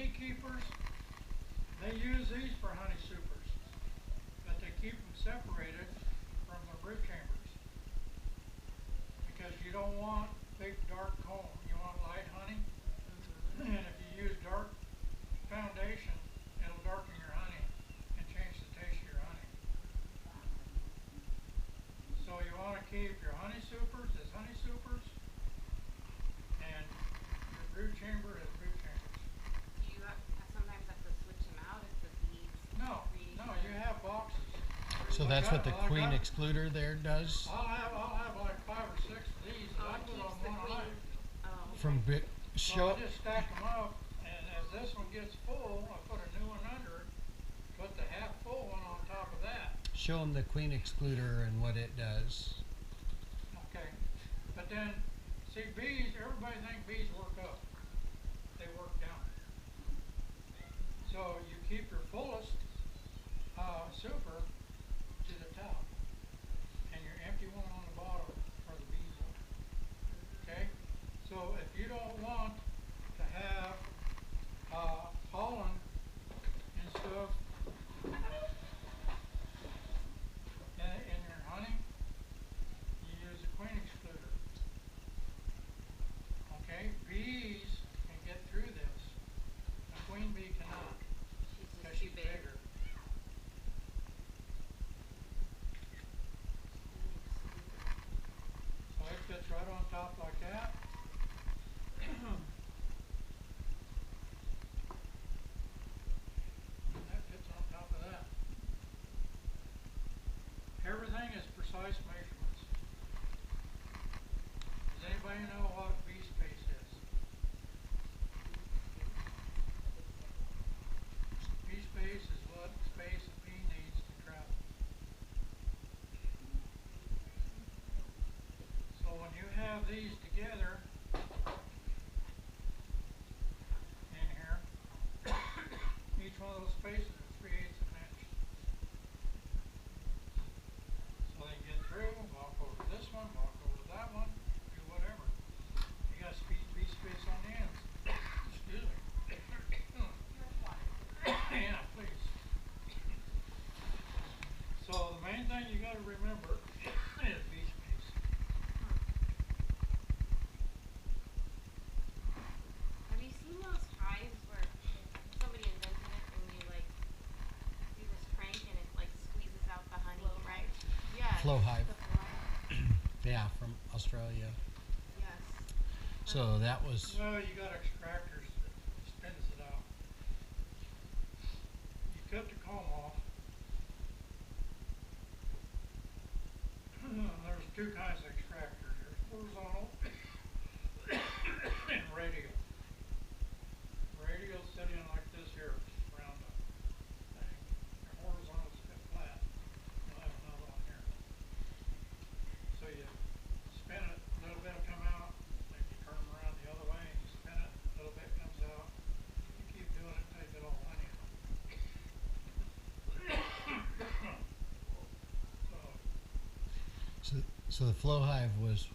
beekeepers, they use these for honey supers, but they keep them separated from the brood chambers because you don't want big dark comb. You want light honey, and if you use dark foundation, it'll darken your honey and change the taste of your honey. So you want to keep your honey supers as honey supers and your brood chamber as brood chambers. Do you sometimes have to switch them out if the bees? No, you have boxes. So that's what the queen excluder there does? I'll have like 5 or 6 of these that I put on one line. From So I just stack them up, and as this one gets full, I put a new one under it, put the half full one on top of that. Show them the queen excluder and what it does. Okay, but then, see, bees, everybody thinks bees work up. They work down. So you keep your fullest super to the top, and your empty one on the bottom where the bees are. Okay? So if you don't want to have pollen and stuff in your honey, you use a queen excluder. Okay? Bees can get through this. A queen bee cannot because she's bigger. So it fits right on top like that. That fits on top of that. Everything is precise measurements. Does anybody know what bee space is? Bee space is what space a bee needs to travel. So when you have these together in here, each one of those spaces is 3/8 of an inch. So they get through, walk over this one, walk over that one, do whatever. You got bee space on the ends. Excuse me. Yeah, please. So the main thing you got to remember is bee space. Have you seen those hives where somebody invented it and you like do this crank and it like squeezes out the honey, right? Yeah. Flow hive. The flow hive. Yeah, from Australia. Yes. So that was, Well, you got extractors that spins it out. You cut the comb off. There's 2 kinds of extractors. There's horizontal and radial. Radial set in like this here, around the thing. Your horizontal is flat. You'll have another one here. So you spin it, a little bit will come out, then you turn them around the other way, and you spin it, a little bit comes out. You keep doing it until you get all honey. so the flow hive was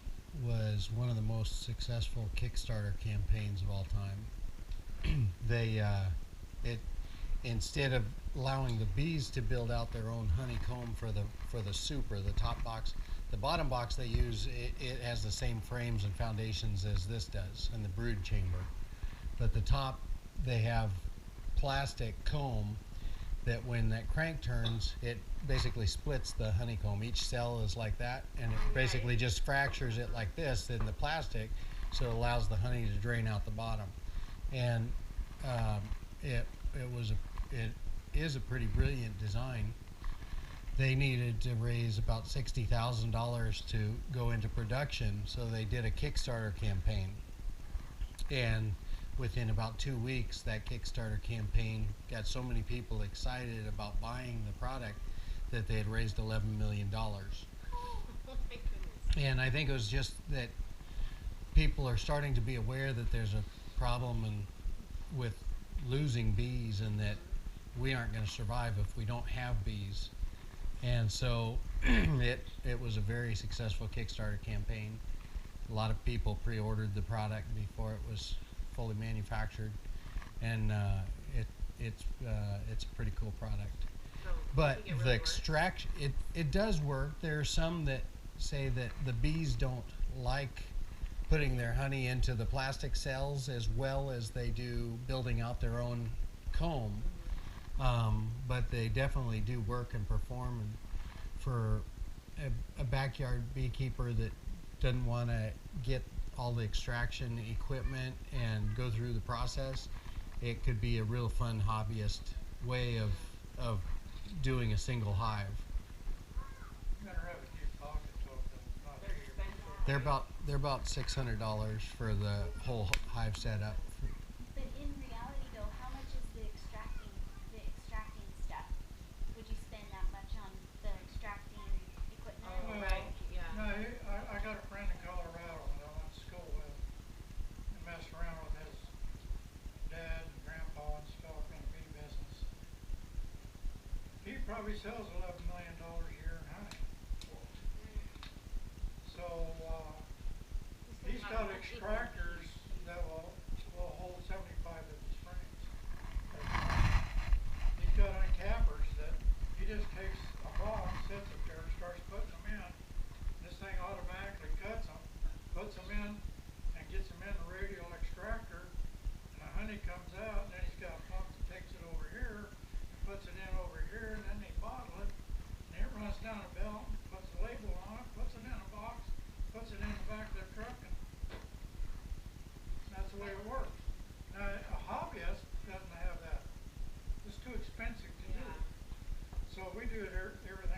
one of the most successful Kickstarter campaigns of all time. They instead of allowing the bees to build out their own honeycomb for the super, the top box, the bottom box they use, it has the same frames and foundations as this does in the brood chamber, but the top they have plastic comb that when that crank turns, it basically splits the honeycomb. Each cell is like that, and it basically just fractures it like this in the plastic, so it allows the honey to drain out the bottom. And it is a pretty brilliant design. They needed to raise about $60,000 to go into production, so they did a Kickstarter campaign. And within about 2 weeks, that Kickstarter campaign got so many people excited about buying the product that they had raised $11 million. Oh my goodness. And I think it was just that people are starting to be aware that there's a problem with losing bees, and that we aren't going to survive if we don't have bees. And so it was a very successful Kickstarter campaign. A lot of people pre-ordered the product before it was fully manufactured, and it's a pretty cool product. So But you think it the really works? extraction, it does work. There are some that say that the bees don't like putting their honey into the plastic cells as well as they do building out their own comb. But they definitely do work and perform. And for a backyard beekeeper that doesn't want to get all the extraction equipment and go through the process, it could be a real fun hobbyist way of doing a single hive. You better have a deep pocket to them, not They're cheap. expensive. They're about $600 for the whole hive setup. But in reality though, how much is the extracting stuff? Would you spend that much on the extracting equipment? Oh, Well, right, yeah. No, I got a friend in Colorado that I went to school with and messed around with his dad and grandpa and stuff in the bee business. He probably sells $11 million a year in honey. So, he's got extractors that will hold 75 of these frames. He's got uncappers that he just takes a ball, sits it there, starts putting them in. This thing automatically cuts them, puts them in, and gets them in the radial extractor. And the honey comes out, and then he's got a pump that takes it over here, and puts it in over here, and then they bottle it. And it runs down a belt, puts a label on it, puts it in a box, puts it in the back of their truck, and that's the way it works. Now, a hobbyist doesn't have that. It's too expensive to do. Yeah. So we do it everything